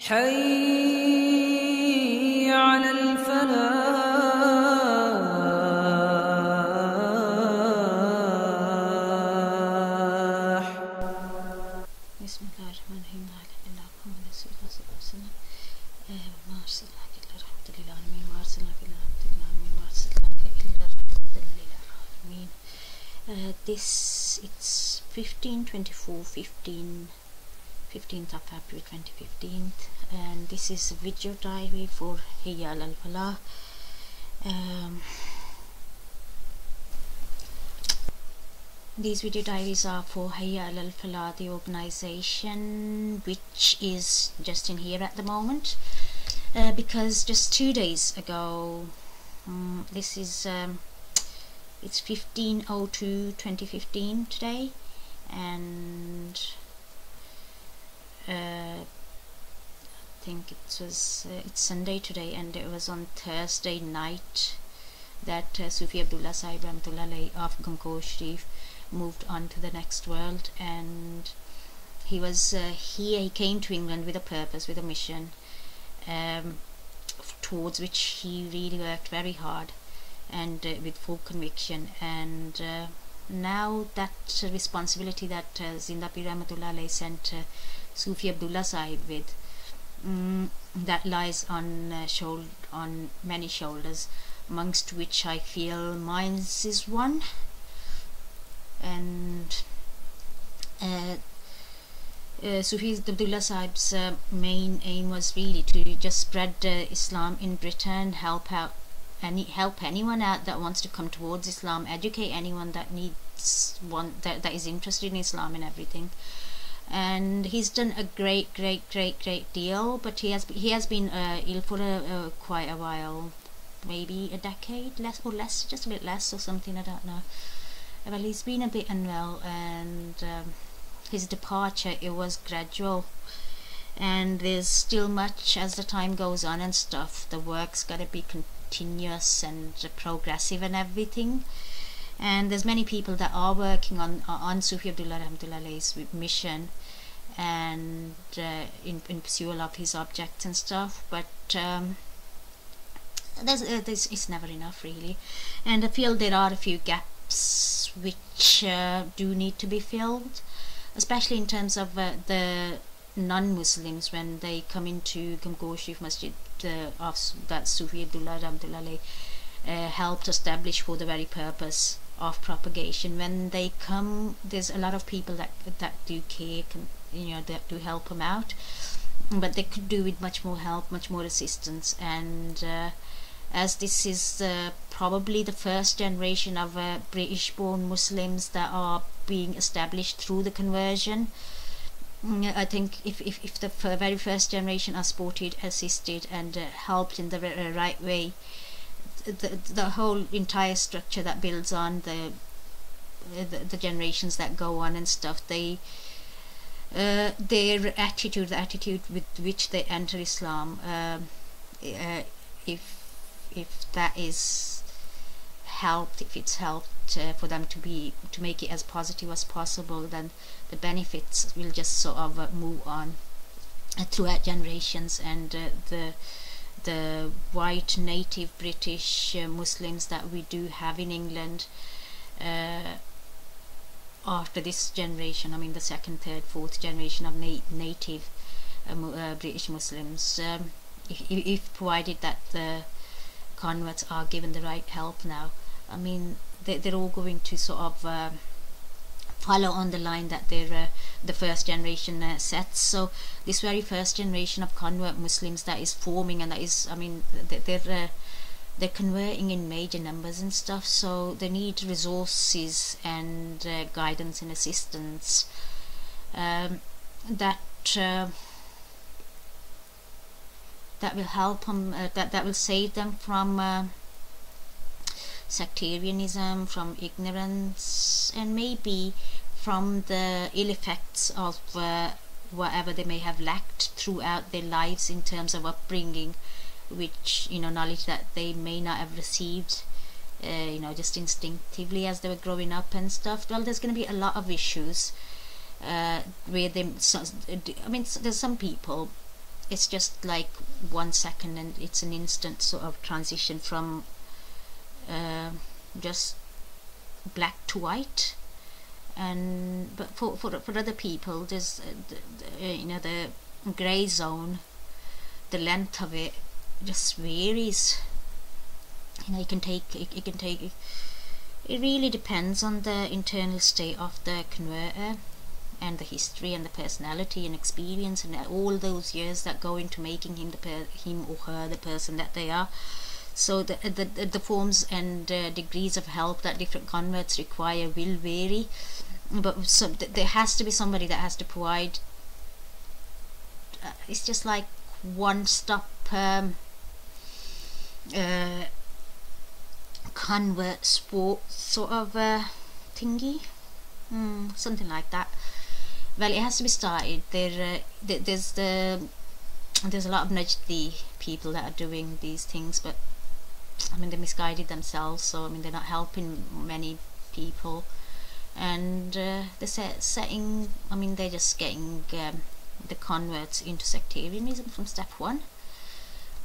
حي على الفلاح. بسم الله الرحمن الرحيم. alhamdulillah محمد رسول الله صلى الله عليه وسلم. ما أرسلناك إلا رحمة للعالمين وما أرسلناك إلا رحمة للعالمين وما أرسلناك إلا رحمة للعالمين. This it's 15th of February 2015, and this is a video diary for HayyaAlalFlah. These video diaries are for HayyaAlalFlah, the organization which is just in here at the moment, because just 2 days ago, this is it's 15/02/2015 today, and I think it's Sunday today, and it was on Thursday night that Sufi Abdullah Sahib Rahmatullah of Gangor Sharif moved on to the next world. And he was here. He came to England with a purpose, with a mission, towards which he really worked very hard and with full conviction. And now that responsibility that Zinda Pir Rahmatullah sent Sufi Abdullah Sahib with, that lies on many shoulders, amongst which I feel mine is one. And Sufi Abdullah Sahib's main aim was really to just spread Islam in Britain, help anyone out that wants to come towards Islam, educate anyone that that is interested in Islam and everything. And he's done a great deal, but he has been ill for quite a while, maybe a decade, less, just a bit less or something, I don't know. Well, he's been a bit unwell, and his departure, it was gradual, and there's still much as the time goes on and stuff. The work's got to be continuous and progressive and everything. And there's many people that are working on Sufi Abdullah Rahmatullah's mission, and in pursuit of his objects and stuff, but it's never enough really. And I feel there are a few gaps which do need to be filled, especially in terms of the non-Muslims when they come into Gangor Sharif Masjid that Sufi Abdullah Rahmatullah helped establish for the very purpose of propagation. When they come, there's a lot of people that do care, that do help them out, but they could do with much more help, much more assistance. And as this is probably the first generation of British-born Muslims that are being established through the conversion, I think if the very first generation are supported, assisted, and helped in the right way, the whole entire structure that builds on the generations that go on and stuff, their attitude, the attitude with which they enter Islam, if that is helped, if it's helped for them to make it as positive as possible, then the benefits will just sort of move on throughout generations. And the white native British Muslims that we do have in England, after this generation, I mean the second, third, fourth generation of native British Muslims, if provided that the converts are given the right help now, I mean they're all going to sort of follow on the line that the first generation sets. So this very first generation of convert Muslims that is forming, and that is, I mean, they're converting in major numbers and stuff, so they need resources and guidance and assistance that will help them, that will save them from sectarianism, from ignorance, and maybe from the ill effects of whatever they may have lacked throughout their lives in terms of upbringing, which, knowledge that they may not have received, just instinctively as they were growing up and stuff. Well, there's going to be a lot of issues where there's some people it's just like 1 second, and it's an instant sort of transition from just black to white. And but for other people, there's you know, the gray zone, the length of it just varies. You know, it can take it really depends on the internal state of the converter, and the history and the personality and experience and all those years that go into making him him or her the person that they are. So the forms and degrees of help that different converts require will vary, but so there has to be somebody that has to provide. It's just like one-stop convert sport sort of thingy, something like that. Well, it has to be started. There's a lot of Najdi people that are doing these things, but I mean, they're misguided themselves, so I mean, they're not helping many people, and they're setting, I mean, they're just getting the converts into sectarianism from step one.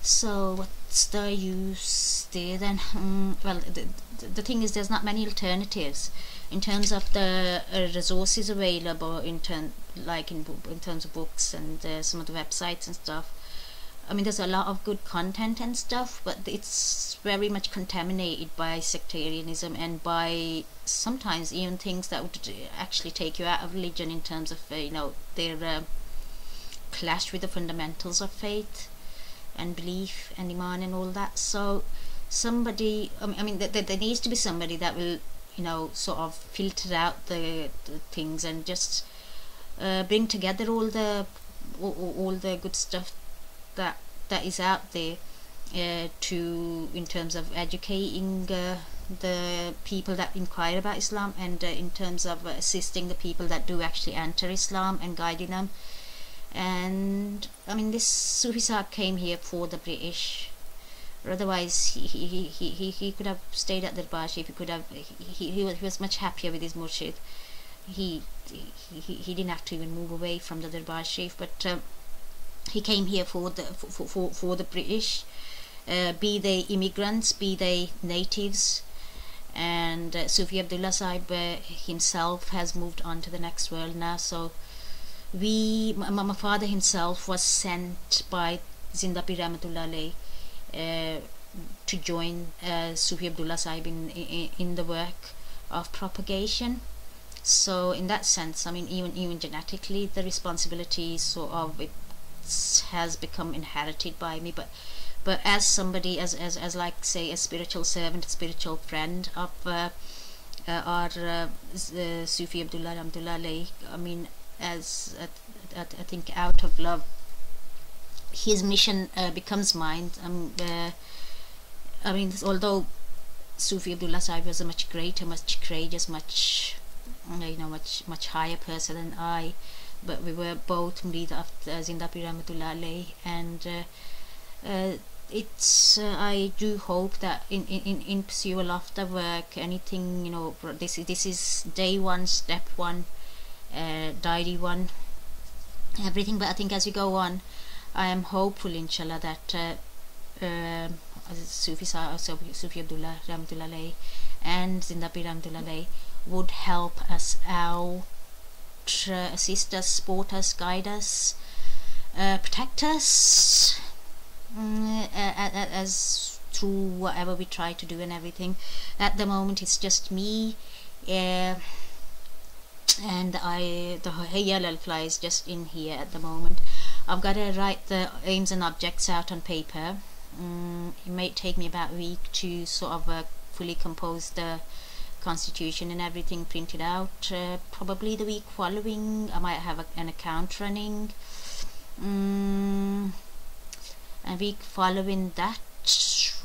So what's the use there then? Well, the thing is, there's not many alternatives in terms of the resources available in terms of books and some of the websites and stuff. I mean, there's a lot of good content and stuff, but it's very much contaminated by sectarianism and by sometimes even things that would actually take you out of religion, in terms of you know, their clash with the fundamentals of faith and belief and iman and all that. So somebody, I mean, there needs to be somebody that will, you know, sort of filter out the things and just bring together all the good stuff that is out there, to, in terms of educating the people that inquire about Islam, and in terms of assisting the people that do actually enter Islam and guiding them. And I mean, this Sufi Sahib came here for the British, or otherwise he could have stayed at the Darbar Sharif. He was much happier with his murshid. He didn't have to even move away from the Darbar Sharif, but he came here for the British, be they immigrants, be they natives. And Sufi Abdullah Sahib himself has moved on to the next world now. So my father himself was sent by Zinda Pir Rahmatullah Alayh to join Sufi Abdullah Sahib in the work of propagation. So in that sense, I mean, even genetically, the responsibility sort of it has become inherited by me. But as somebody, as like, say, a spiritual servant, a spiritual friend of our Sufi Abdullah Rahmatullah Alayh, I mean, as I think out of love, his mission becomes mine. I mean, although Sufi Abdullah Sahib was a much greater, much courageous, much, you know, much higher person than I, but we were both murid of Zinda Pir Rahmatullah Alayh, and it's I do hope that in pursuit of the work, anything, you know, this is day one, step one, diary one, everything. But I think as we go on, I am hopeful, inshallah, that Sufi Abdullah Rahmatullah Alayh and Zinda Pir Rahmatullah Alayh would help us out, assist us, support us, guide us, protect us, as through whatever we try to do and everything. At the moment, it's just me, and the HayyaAlalFlah is just in here at the moment. I've got to write the aims and objects out on paper. It may take me about a week to sort of fully compose the constitution and everything printed out. Probably the week following I might have an account running. A week following that,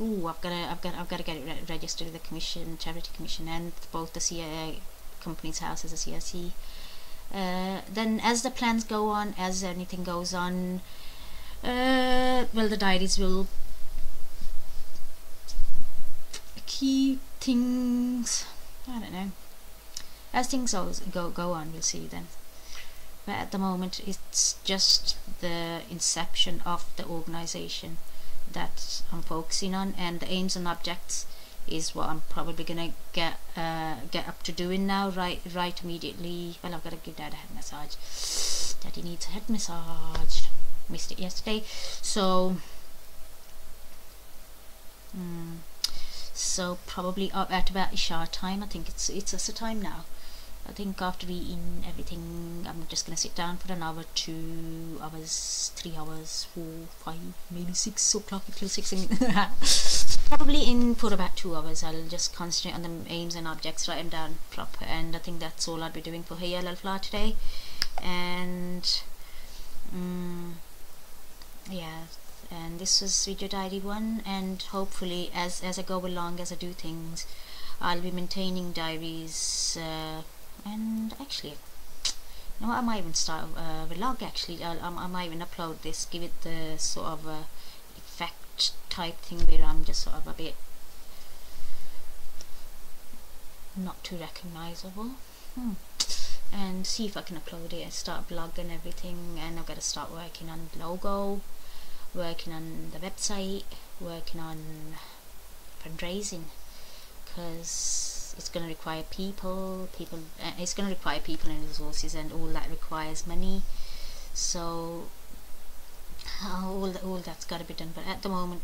I've got to get it registered with the commission, charity commission, and both the CIA company's house as a CSE. Then as the plans go on, as anything goes on, well, the diaries will keep things, I don't know, as things go on, we'll see then. but at the moment it's just the inception of the organization that I'm focusing on, and the aims and objects is what I'm probably gonna get up to doing now, right immediately. Well, I've got to give Dad a head massage. Daddy needs a head massage. Missed it yesterday. So so probably at about Isha time. I think it's the time now. I think after eating everything, I'm just gonna sit down for an hour, 2 hours, 3 hours, 4, 5, maybe 6 o'clock until 6. Probably in for about 2 hours. I'll just concentrate on the aims and objects, write them down proper, and I think that's all I'll be doing for HayyaAlalFlah today. And yeah, and this was video diary 1, and hopefully as I go along, as I do things, I'll be maintaining diaries. And actually, you know what, I might even start a vlog. Actually, I might even upload this, give it the sort of effect type thing where I'm just sort of a bit not too recognizable, and see if I can upload it and start a blog and everything. And I've got to start working on the logo, working on the website, working on fundraising, because it's going to require people it's going to require people and resources, and all that requires money. So all that's got to be done. But at the moment,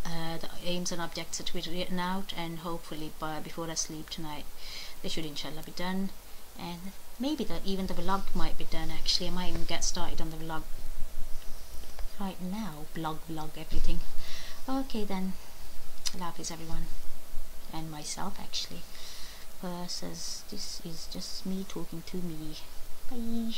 the aims and objects are to be written out, and hopefully before I sleep tonight they should inshallah be done. And maybe even the vlog might be done. Actually, I might even get started on the vlog right now. Vlog everything. Okay then, Allah Hafiz everyone, and myself actually, versus this is just me talking to me. Bye.